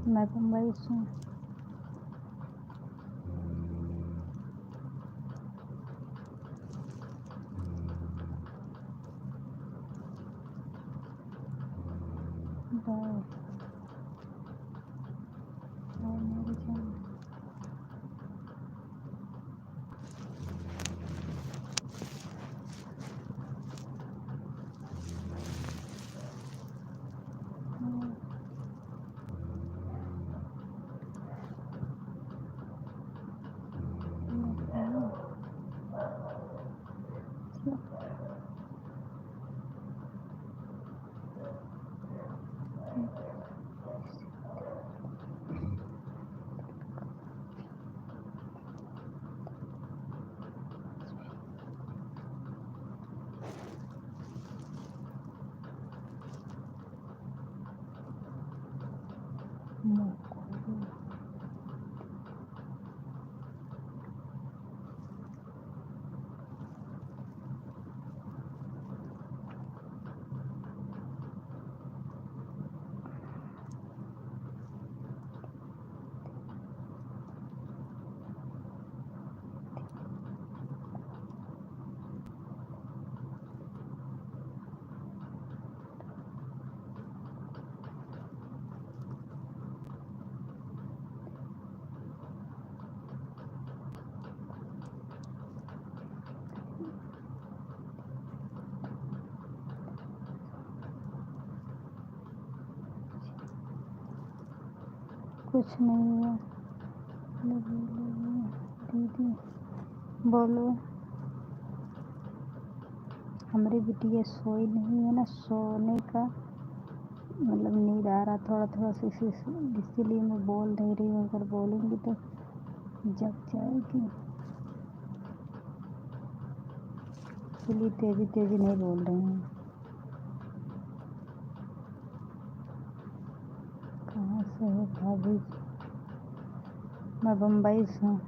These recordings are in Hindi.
मैं मुंबई से हूँ। बाय बाय मेरी जान। कुछ नहीं है। दीदी बोलो। हमारी बिटिया सोई नहीं है ना, सोने का मतलब नींद आ रहा थोड़ा थोड़ा सा, इसीलिए मैं बोल नहीं रही हूँ। अगर बोलूँगी तो जग जाएगी, इसलिए तेजी तेजी नहीं बोल रही हूँ। कहे भाभी मैं बम्बई से हूँ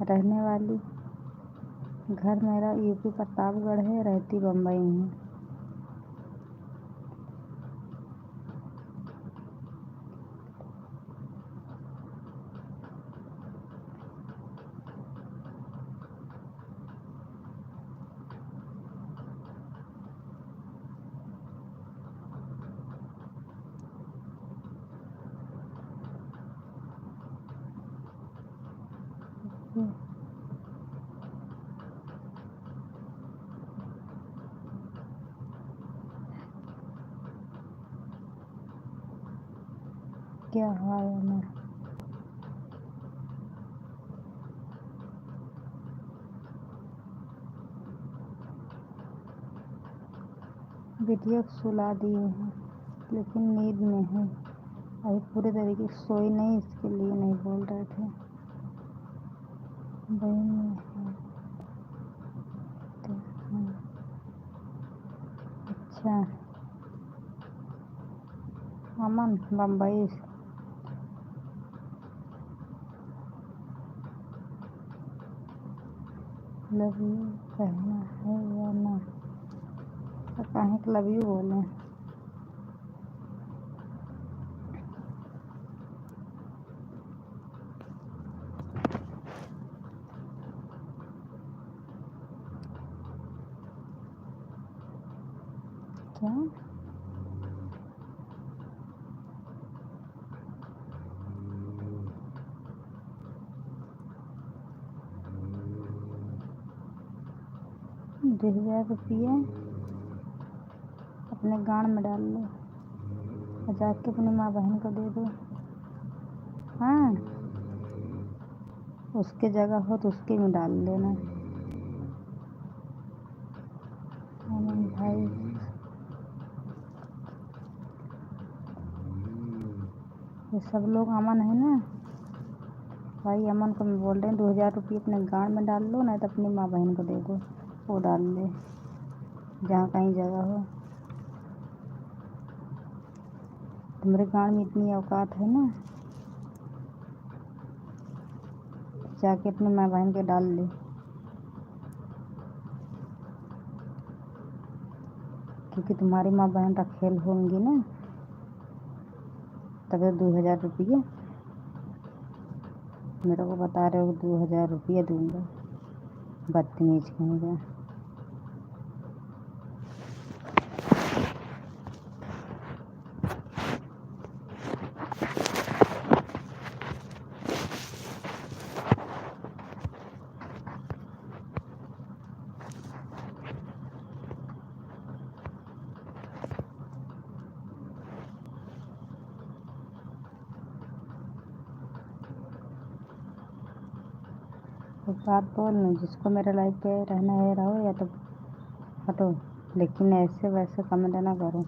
रहने वाली। घर मेरा यूपी प्रतापगढ़ है, रहती बम्बई हूँ। क्या हाल है ना? बिटिया को सुला दिए हैं लेकिन नींद में है, अभी पूरे तरीके से सोई नहीं, इसके लिए नहीं बोल रहे थे। बहन में है तो अच्छा। अमन बम्बई से। लव यू कहना है या ना? तो कहीं के लव यू बोले? क्या ₹2000 अपने गांड में डाल लो और जाके अपनी माँ बहन को दे दो। हाँ, उसके जगह हो तो उसके में डाल लेना। अमन भाई ये सब लोग अमन है ना भाई। अमन को मैं बोल रही हूँ ₹2000 अपने गांड में डाल लो, नहीं तो अपनी माँ बहन को दे दो, वो डाल ले जहाँ कहीं जगह हो। तुम्हारे गांड में इतनी औकात है ना, जाके अपनी माँ बहन के डाल ले, क्योंकि तुम्हारी माँ बहन रखेल होंगी ना, तब ₹2000 मेरे को बता रहे हो। ₹2000 दूंगा, बदतमीज कहेगा। एक बात बोल लूँ, जिसको मेरे लाइफ पे रहना है रहो, या तो हटो, लेकिन ऐसे वैसे कमेंट ना करो।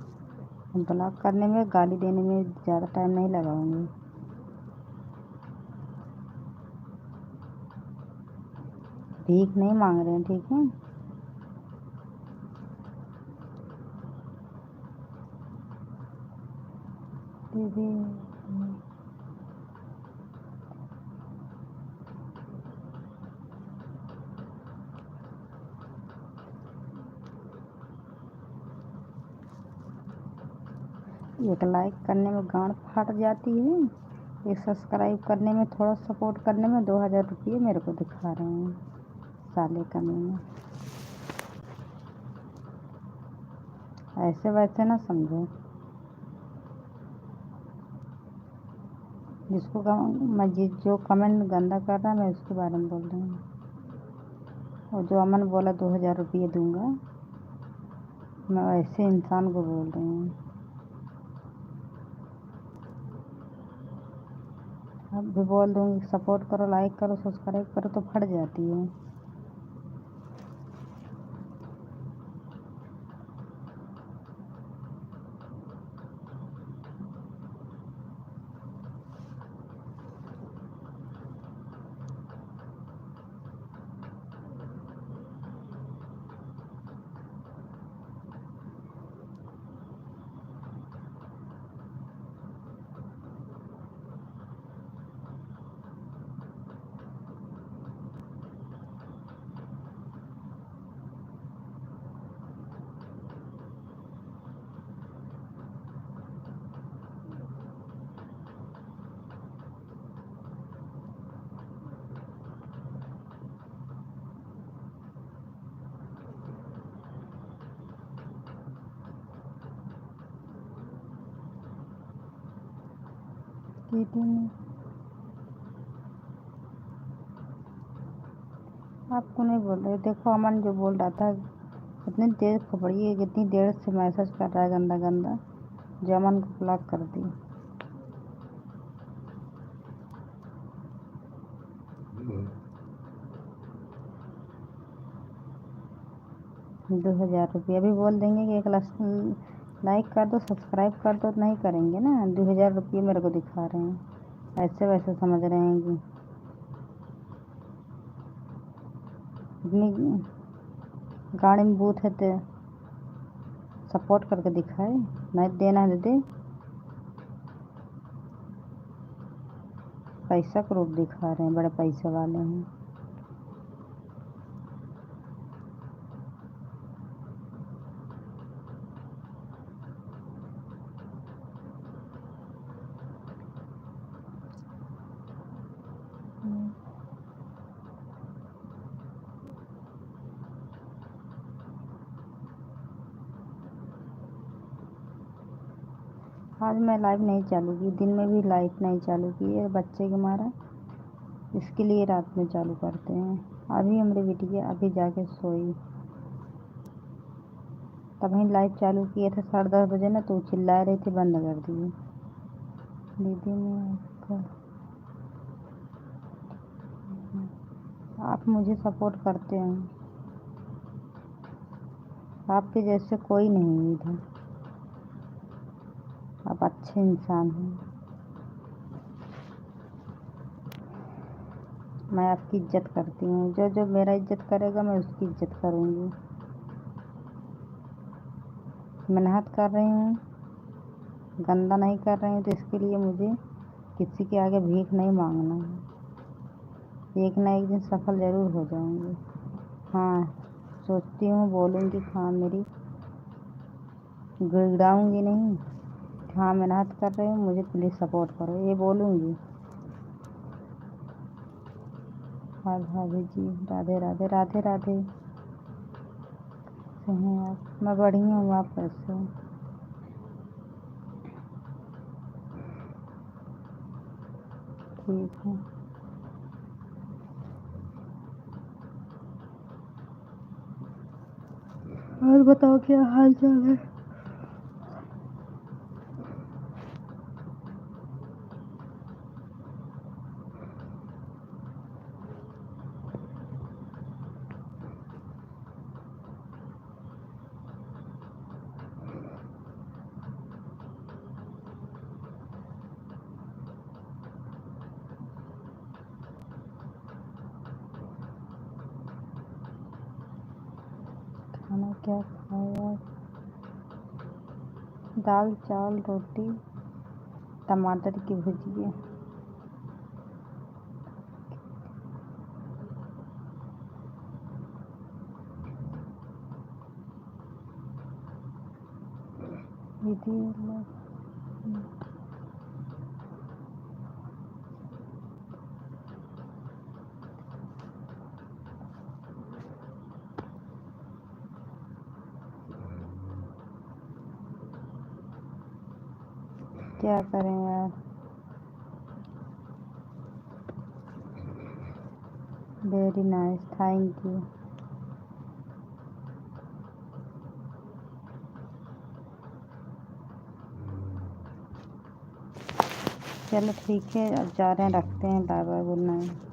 ब्लॉक करने में, गाली देने में ज़्यादा टाइम नहीं लगाऊंगी। भीख नहीं मांग रहे हैं, ठीक है? दीदी एक लाइक करने में गांड फट जाती है, एक सब्सक्राइब करने में, थोड़ा सपोर्ट करने में ₹2000 मेरे को दिखा रहे हैं साले कमीने। ऐसे वैसे ना समझो। मैं जो कमेंट गंदा कर रहा है, मैं उसके बारे में बोल रही हूँ। और जो अमन बोला ₹2000 दूंगा, मैं वैसे इंसान को बोल रही हूँ। अब भी बोल दूँगी सपोर्ट करो, लाइक करो, सब्सक्राइब करो, तो फट जाती है। दीदी ने आपको नहीं बोल रहे, देखो अमन जो बोल रहा था इतनी देर खबड़ी है, कितनी देर से मैसेज कर रहा है गंदा गंदा, जो अमन को ब्लॉक कर दी। 2000 रुपये अभी बोल देंगे कि 1 लाइक कर दो, सब्सक्राइब कर दो, तो नहीं करेंगे ना। 2000 रुपये मेरे को दिखा रहे हैं, ऐसे वैसे समझ रहे हैं कि इतनी गाड़ी में बूथ है तो सपोर्ट करके दिखाए, नहीं देना दे दे। पैसा का रूप दिखा रहे हैं, बड़े पैसे वाले हैं। आज मैं लाइव नहीं चालू की, दिन में भी लाइव नहीं चालू की है, बच्चे के मारा, इसके लिए रात में चालू करते हैं। अभी हमारी बिटिया अभी जाके सोई, तभी लाइव चालू किए थे 10:30 बजे ना, तो चिल्ला रही थी, बंद कर दिए। दीदी ने आप मुझे सपोर्ट करते हैं, आपके जैसे कोई नहीं इधर, आप अच्छे इंसान हैं। मैं आपकी इज्जत करती हूँ, जो जो मेरा इज्जत करेगा मैं उसकी इज्जत करूँगी। मेहनत कर रही हूँ, गंदा नहीं कर रही हूँ, तो इसके लिए मुझे किसी के आगे भीख नहीं मांगना है। एक ना एक दिन सफल ज़रूर हो जाऊँगी। हाँ, सोचती हूँ बोलूँगी, हाँ मेरी गिड़ाऊँगी नहीं, हाँ मेहनत कर रही हूँ, मुझे प्लीज़ सपोर्ट करो, ये बोलूँगी। हाँ भाभी जी, राधे राधे राधे राधे। कैसे हैं आप? मैं बढ़िया हूँ, आप कैसे हैं? ठीक है। और बताओ क्या हाल चाल है? खाना क्या खाया? दाल चावल रोटी टमाटर की भुजिया। दीदी क्या करें यार, वेरी नाइस, थैंक यू। चलो ठीक है, अब जा रहे हैं, रखते हैं, बाय बाय, गुड नाइट।